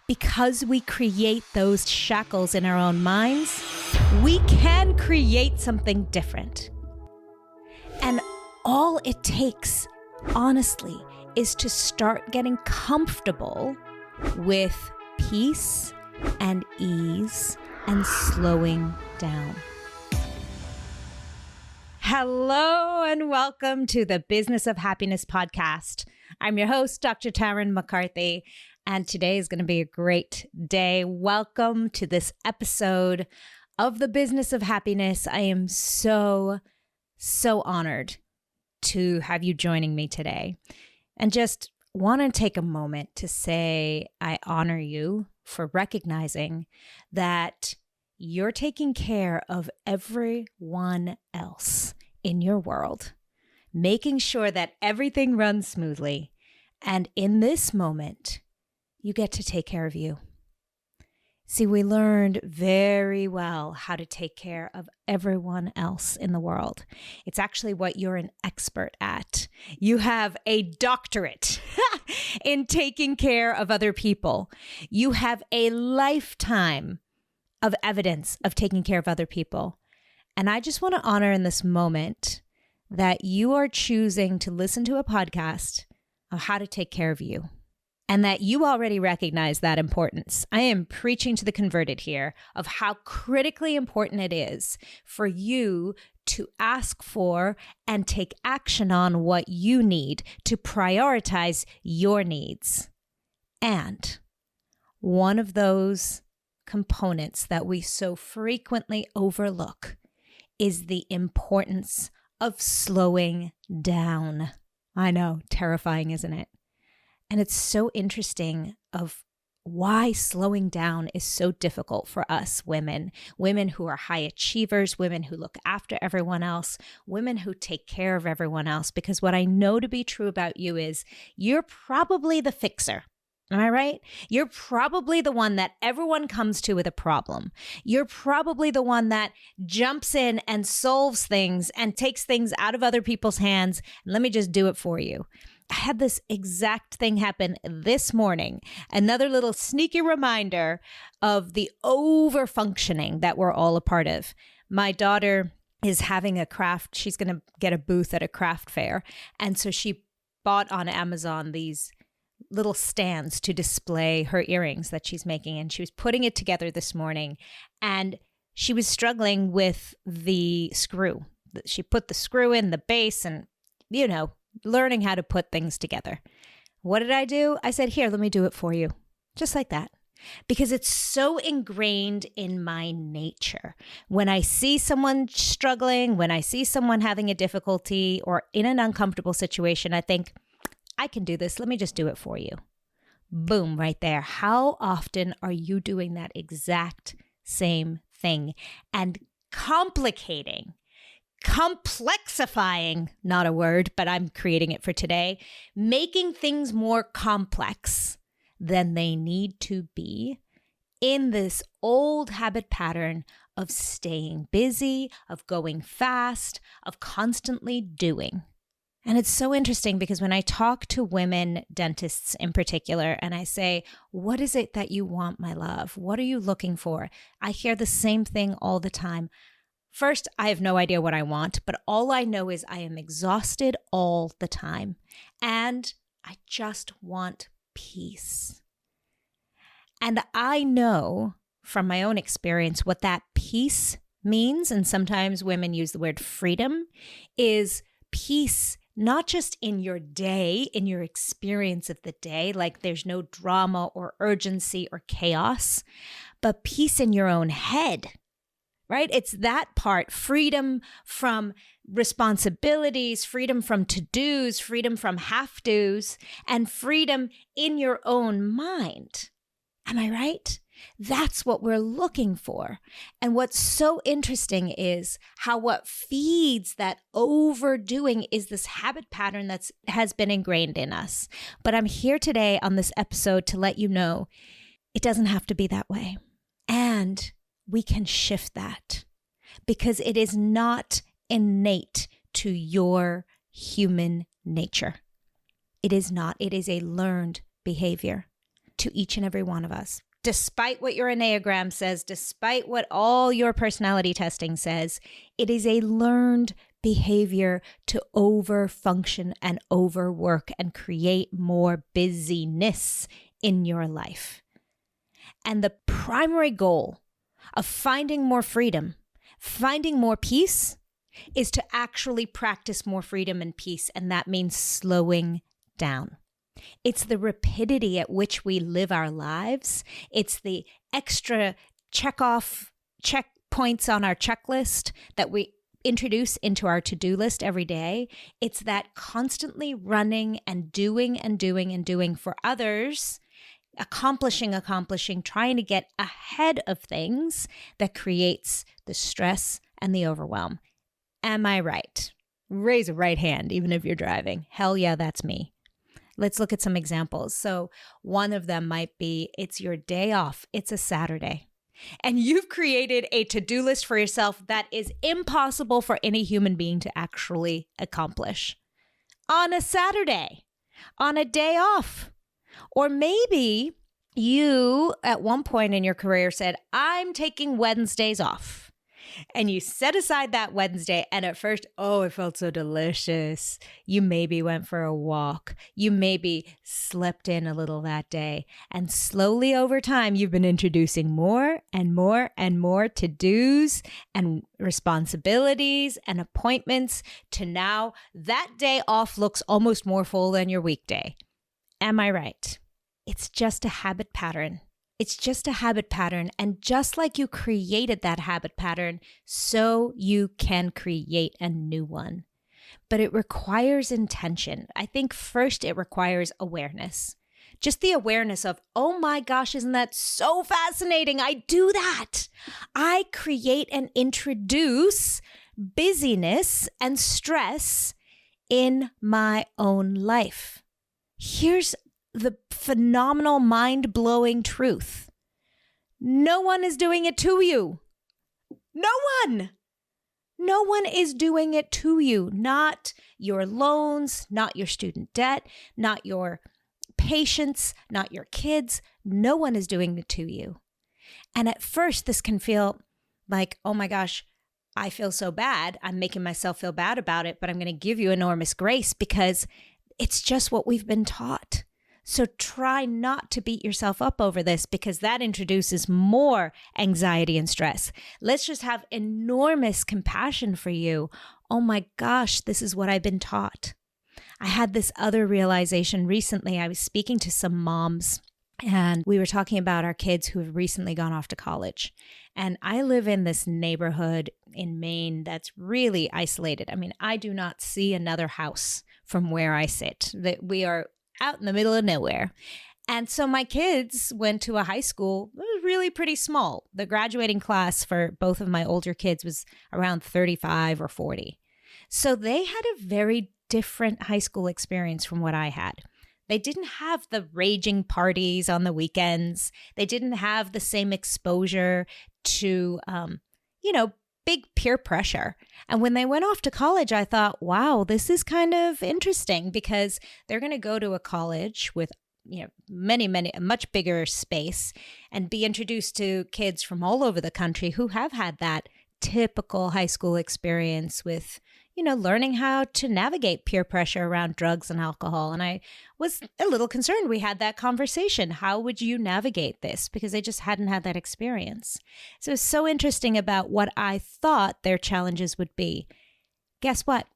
because we create those shackles in our own minds, we can create something different. And all it takes, honestly, is to start getting comfortable with peace and ease and slowing down. Hello and welcome to the Business of Happiness podcast. I'm your host, Dr. Tarryn MacCarthy, and today is going to be a great day. Welcome to this episode of the Business of Happiness. I am so honored to have you joining me today, and just want to take a moment to say I honor you for recognizing that you're taking care of everyone else in your world, making sure that everything runs smoothly. And in this moment, you get to take care of you. See, we learned very well how to take care of everyone else in the world. It's actually what you're an expert at. You have a doctorate in taking care of other people. You have a lifetime of evidence of taking care of other people. And I just want to honor in this moment that you are choosing to listen to a podcast of how to take care of you, and that you already recognize that importance. I am preaching to the converted here of how critically important it is for you to ask for and take action on what you need to prioritize your needs. And one of those components that we so frequently overlook is the importance of slowing down. I know, terrifying, isn't it? And it's so interesting of why slowing down is so difficult for us women who are high achievers, women who look after everyone else, women who take care of everyone else. Because what I know to be true about you is you're probably the fixer. Am I right? You're probably the one that everyone comes to with a problem. You're probably the one that jumps in and solves things and takes things out of other people's hands. Let me just do it for you. I had this exact thing happen this morning. Another little sneaky reminder of the over-functioning that we're all a part of. My daughter is having a craft. She's going to get a booth at a craft fair. And so she bought on Amazon these little stands to display her earrings that she's making. And she was putting it together this morning. And she was struggling with the screw. She put the screw in the base and, learning how to put things together. What did I do? I said, here, let me do it for you. Just like that. Because it's so ingrained in my nature. When I see someone struggling, when I see someone having a difficulty or in an uncomfortable situation, I think, I can do this. Let me just do it for you. Boom, right there. How often are you doing that exact same thing and complexifying, not a word, but I'm creating it for today, making things more complex than they need to be in this old habit pattern of staying busy, of going fast, of constantly doing. And it's so interesting because when I talk to women dentists in particular, and I say, what is it that you want, my love? What are you looking for? I hear the same thing all the time. First, I have no idea what I want, but all I know is I am exhausted all the time. And I just want peace. And I know from my own experience what that peace means. And sometimes women use the word freedom, is peace not just in your day, in your experience of the day, like there's no drama or urgency or chaos, but peace in your own head, right? It's that part, freedom from responsibilities, freedom from to-dos, freedom from have-tos, and freedom in your own mind. Am I right? That's what we're looking for. And what's so interesting is how what feeds that overdoing is this habit pattern that has been ingrained in us. But I'm here today on this episode to let you know it doesn't have to be that way. And we can shift that because it is not innate to your human nature. It is not. It is a learned behavior. to each and every one of us. Despite what your Enneagram says, despite what all your personality testing says, it is a learned behavior to overfunction and overwork and create more busyness in your life. And the primary goal of finding more freedom, finding more peace, is to actually practice more freedom and peace. And that means slowing down. It's the rapidity at which we live our lives. It's the extra checkpoints on our checklist that we introduce into our to-do list every day. It's that constantly running and doing for others, accomplishing, trying to get ahead of things that creates the stress and the overwhelm. Am I right? Raise a right hand, even if you're driving. Hell yeah, that's me. Let's look at some examples. So one of them might be, it's your day off. It's a Saturday. And you've created a to-do list for yourself that is impossible for any human being to actually accomplish on a Saturday, on a day off. Or maybe you, at one point in your career, said, I'm taking Wednesdays off. And you set aside that Wednesday, and at first, it felt so delicious. You maybe went for a walk. You maybe slept in a little that day. And slowly over time, you've been introducing more and more and more to-dos and responsibilities and appointments to now that day off looks almost more full than your weekday. Am I right? It's just a habit pattern. It's just a habit pattern. And just like you created that habit pattern, so you can create a new one. But it requires intention. I think first it requires awareness. Just the awareness of, oh my gosh, isn't that so fascinating? I do that. I create and introduce busyness and stress in my own life. Here's the phenomenal, mind-blowing truth. No one is doing it to you. No one. No one is doing it to you. Not your loans, not your student debt, not your patients, not your kids. No one is doing it to you. And at first, this can feel like, oh my gosh, I feel so bad. I'm making myself feel bad about it, but I'm going to give you enormous grace because it's just what we've been taught. So try not to beat yourself up over this because that introduces more anxiety and stress. Let's just have enormous compassion for you. Oh my gosh, this is what I've been taught. I had this other realization recently. I was speaking to some moms and we were talking about our kids who have recently gone off to college. And I live in this neighborhood in Maine that's really isolated. I mean, I do not see another house from where I sit. That we are out in the middle of nowhere. And so my kids went to a high school that was really pretty small. The graduating class for both of my older kids was around 35 or 40. So they had a very different high school experience from what I had. They didn't have the raging parties on the weekends. They didn't have the same exposure to, big peer pressure. And when they went off to college, I thought, wow, this is kind of interesting because they're going to go to a college with, a much bigger space and be introduced to kids from all over the country who have had that typical high school experience with, learning how to navigate peer pressure around drugs and alcohol. And I was a little concerned. We had that conversation. How would you navigate this? Because they just hadn't had that experience. So it's so interesting about what I thought their challenges would be. Guess what?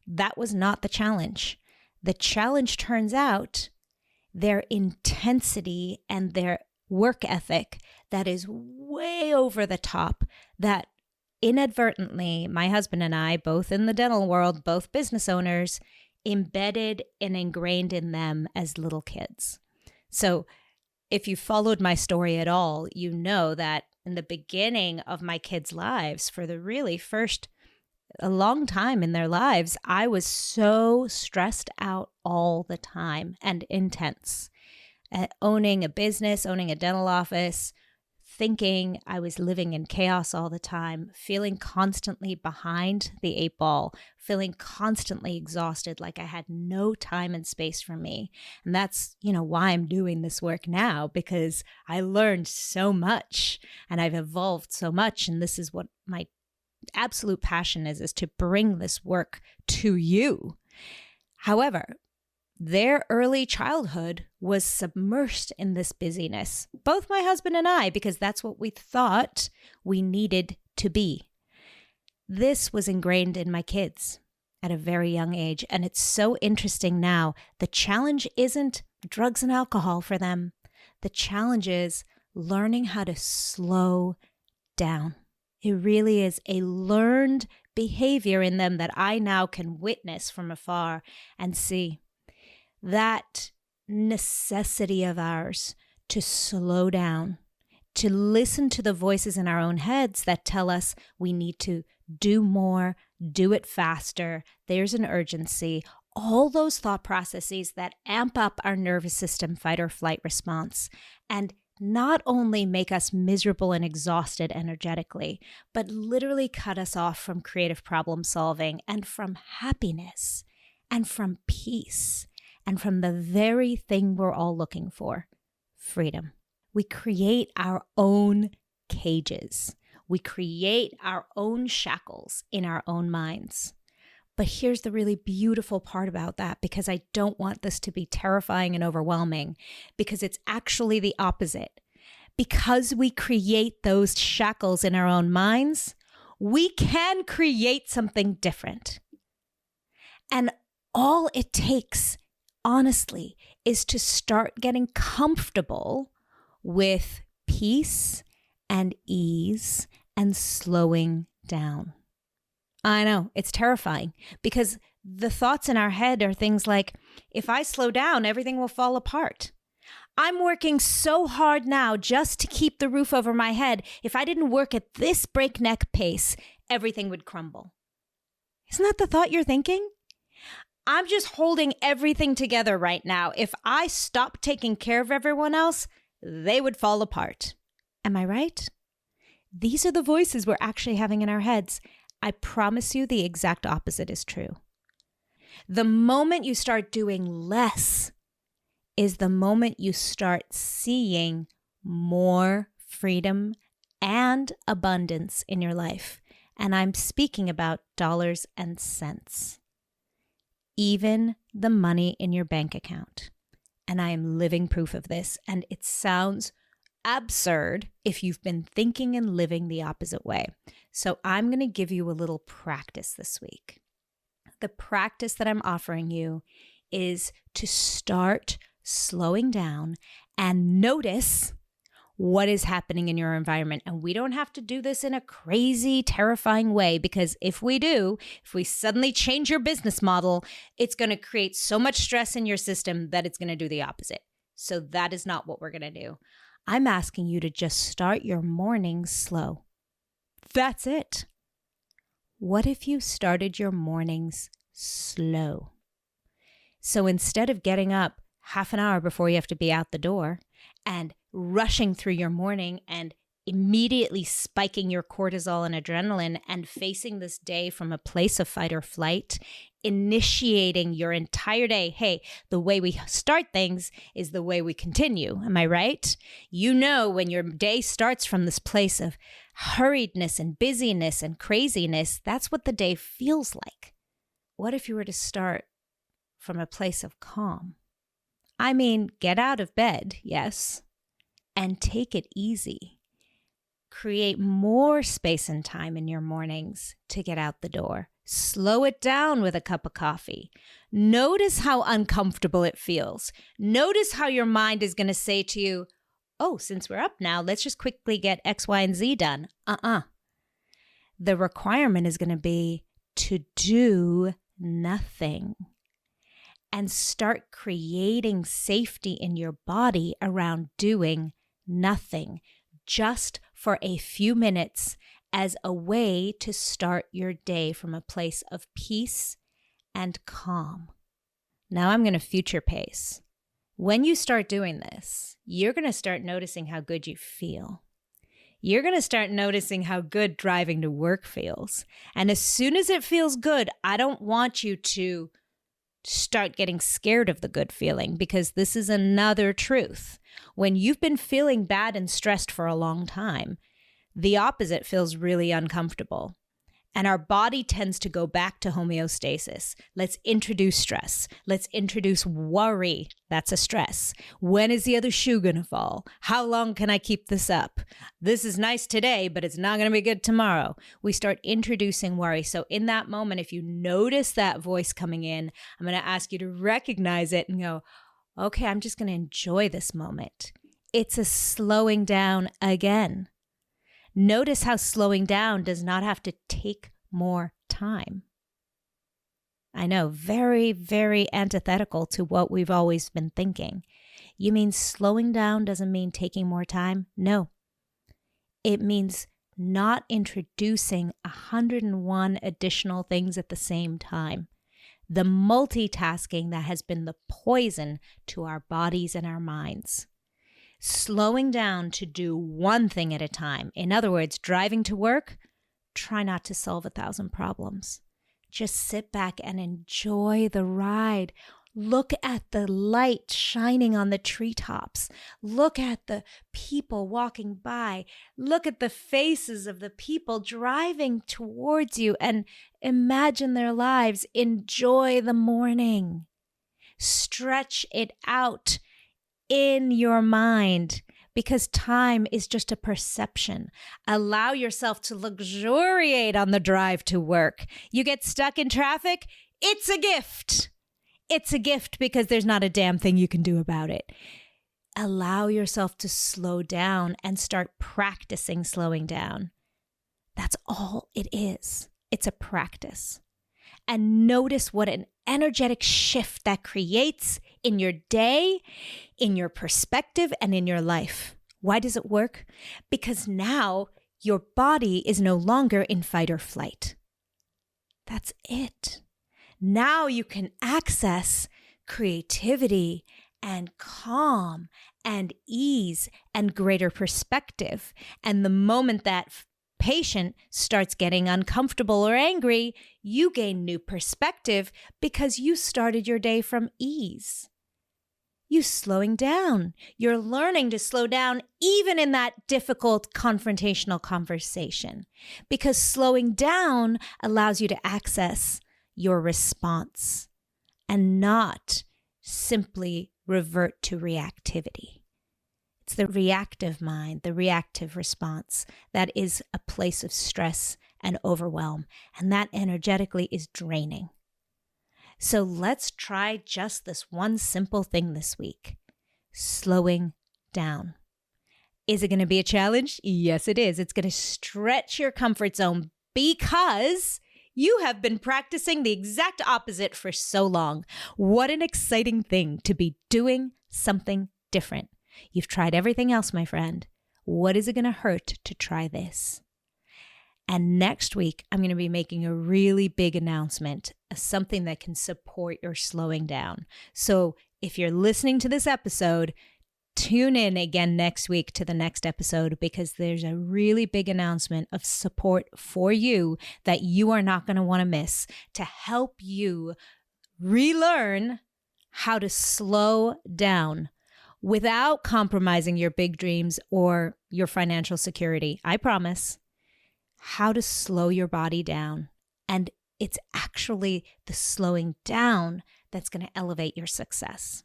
That was not the challenge. The challenge turns out their intensity and their work ethic that is way over the top, that inadvertently, my husband and I, both in the dental world, both business owners, embedded and ingrained in them as little kids. So if you followed my story at all, you know that in the beginning of my kids' lives, for the really first a long time in their lives, I was so stressed out all the time and intense. Owning a business, owning a dental office, thinking I was living in chaos all the time, feeling constantly behind the 8 ball, feeling constantly exhausted, like I had no time and space for me. And that's, why I'm doing this work now, because I learned so much and I've evolved so much. And this is what my absolute passion is to bring this work to you. However, their early childhood was submersed in this busyness, both my husband and I, because that's what we thought we needed to be. This was ingrained in my kids at a very young age, and it's so interesting now. The challenge isn't drugs and alcohol for them. The challenge is learning how to slow down. It really is a learned behavior in them that I now can witness from afar and see. That necessity of ours to slow down, to listen to the voices in our own heads that tell us we need to do more, do it faster, there's an urgency, all those thought processes that amp up our nervous system fight or flight response and not only make us miserable and exhausted energetically, but literally cut us off from creative problem solving and from happiness and from peace. And from the very thing we're all looking for, freedom. We create our own cages. We create our own shackles in our own minds. But here's the really beautiful part about that, because I don't want this to be terrifying and overwhelming, because it's actually the opposite. Because we create those shackles in our own minds, we can create something different. And all it takes, honestly, is to start getting comfortable with peace and ease and slowing down. I know, it's terrifying, because the thoughts in our head are things like, if I slow down, everything will fall apart. I'm working so hard now just to keep the roof over my head. If I didn't work at this breakneck pace, everything would crumble. Isn't that the thought you're thinking? I'm just holding everything together right now. If I stopped taking care of everyone else, they would fall apart. Am I right? These are the voices we're actually having in our heads. I promise you the exact opposite is true. The moment you start doing less is the moment you start seeing more freedom and abundance in your life. And I'm speaking about dollars and cents. Even the money in your bank account. And I am living proof of this. And it sounds absurd if you've been thinking and living the opposite way. So I'm going to give you a little practice this week. The practice that I'm offering you is to start slowing down and notice what is happening in your environment. And we don't have to do this in a crazy, terrifying way, because if we do, if we suddenly change your business model, it's going to create so much stress in your system that it's going to do the opposite. So that is not what we're going to do. I'm asking you to just start your morning slow. That's it. What if you started your mornings slow? So instead of getting up half an hour before you have to be out the door and rushing through your morning and immediately spiking your cortisol and adrenaline and facing this day from a place of fight or flight, initiating your entire day. Hey, the way we start things is the way we continue. Am I right? You know, when your day starts from this place of hurriedness and busyness and craziness, that's what the day feels like. What if you were to start from a place of calm? I mean, get out of bed, yes, and take it easy. Create more space and time in your mornings to get out the door. Slow it down with a cup of coffee. Notice how uncomfortable it feels. Notice how your mind is going to say to you, oh, since we're up now, let's just quickly get X, Y, and Z done. The requirement is going to be to do nothing. And start creating safety in your body around doing nothing, just for a few minutes, as a way to start your day from a place of peace and calm. Now I'm going to future pace. When you start doing this, you're going to start noticing how good you feel. you're going to start noticing how good driving to work feels. And as soon as it feels good, I don't want you to start getting scared of the good feeling, because this is another truth. When you've been feeling bad and stressed for a long time, the opposite feels really uncomfortable. And our body tends to go back to homeostasis. Let's introduce stress. Let's introduce worry. That's a stress. When is the other shoe going to fall? How long can I keep this up? This is nice today, but it's not going to be good tomorrow. We start introducing worry. So in that moment, if you notice that voice coming in, I'm going to ask you to recognize it and go, okay, I'm just going to enjoy this moment. It's a slowing down again. Notice how slowing down does not have to take more time. I know, very, very antithetical to what we've always been thinking. You mean slowing down doesn't mean taking more time? No. It means not introducing 101 additional things at the same time. The multitasking that has been the poison to our bodies and our minds. Slowing down to do one thing at a time. In other words, driving to work, try not to solve 1,000 problems. Just sit back and enjoy the ride. Look at the light shining on the treetops. Look at the people walking by. Look at the faces of the people driving towards you and imagine their lives. Enjoy the morning. Stretch it out in your mind, because time is just a perception. Allow yourself to luxuriate on the drive to work. You get stuck in traffic, it's a gift. It's a gift because there's not a damn thing you can do about it. Allow yourself to slow down and start practicing slowing down. That's all it is. It's a practice. And notice what an energetic shift that creates in your day, in your perspective, and in your life. Why does it work? Because now your body is no longer in fight or flight. That's it. Now you can access creativity and calm and ease and greater perspective. And the moment that patient starts getting uncomfortable or angry, you gain new perspective because you started your day from ease. You slowing down. You're learning to slow down even in that difficult confrontational conversation, because slowing down allows you to access your response and not simply revert to reactivity. It's the reactive mind, the reactive response that is a place of stress and overwhelm, and that energetically is draining. So let's try just this one simple thing this week: slowing down. Is it going to be a challenge? Yes, it is. It's going to stretch your comfort zone because you have been practicing the exact opposite for so long. What an exciting thing to be doing something different. You've tried everything else, my friend. What is it going to hurt to try this? And next week, I'm going to be making a really big announcement, something that can support your slowing down. So if you're listening to this episode, tune in again next week to the next episode, because there's a really big announcement of support for you that you are not going to want to miss, to help you relearn how to slow down without compromising your big dreams or your financial security. I promise. How to slow your body down. And it's actually the slowing down that's going to elevate your success.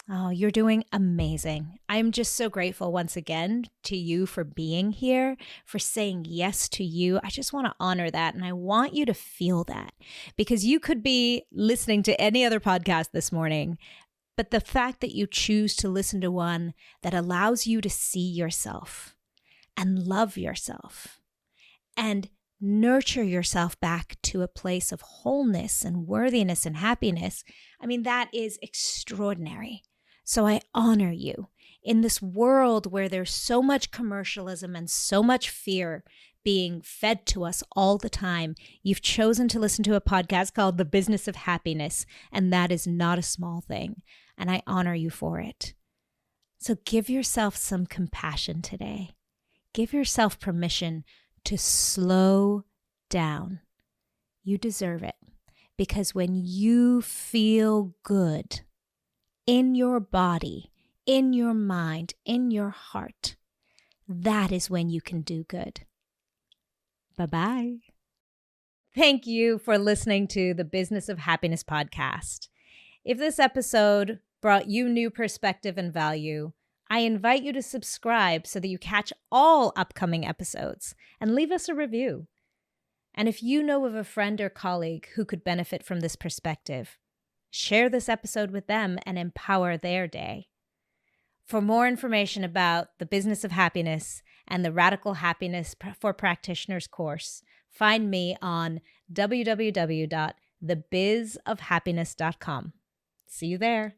Oh, you're doing amazing. I'm just so grateful once again to you for being here, for saying yes to you. I just want to honor that. And I want you to feel that, because you could be listening to any other podcast this morning, but the fact that you choose to listen to one that allows you to see yourself and love yourself and nurture yourself back to a place of wholeness and worthiness and happiness, I mean, that is extraordinary. So I honor you. In this world where there's so much commercialism and so much fear being fed to us all the time, you've chosen to listen to a podcast called The Business of Happiness, and that is not a small thing. And I honor you for it. So give yourself some compassion today. give yourself permission to slow down. You deserve it. Because when you feel good in your body, in your mind, in your heart, that is when you can do good. Bye-bye. Thank you for listening to the Business of Happiness podcast. If this episode brought you new perspective and value, I invite you to subscribe so that you catch all upcoming episodes and leave us a review. And if you know of a friend or colleague who could benefit from this perspective, share this episode with them and empower their day. For more information about the Business of Happiness and the Radical Happiness for Practitioners course, find me on www.thebizofhappiness.com. See you there.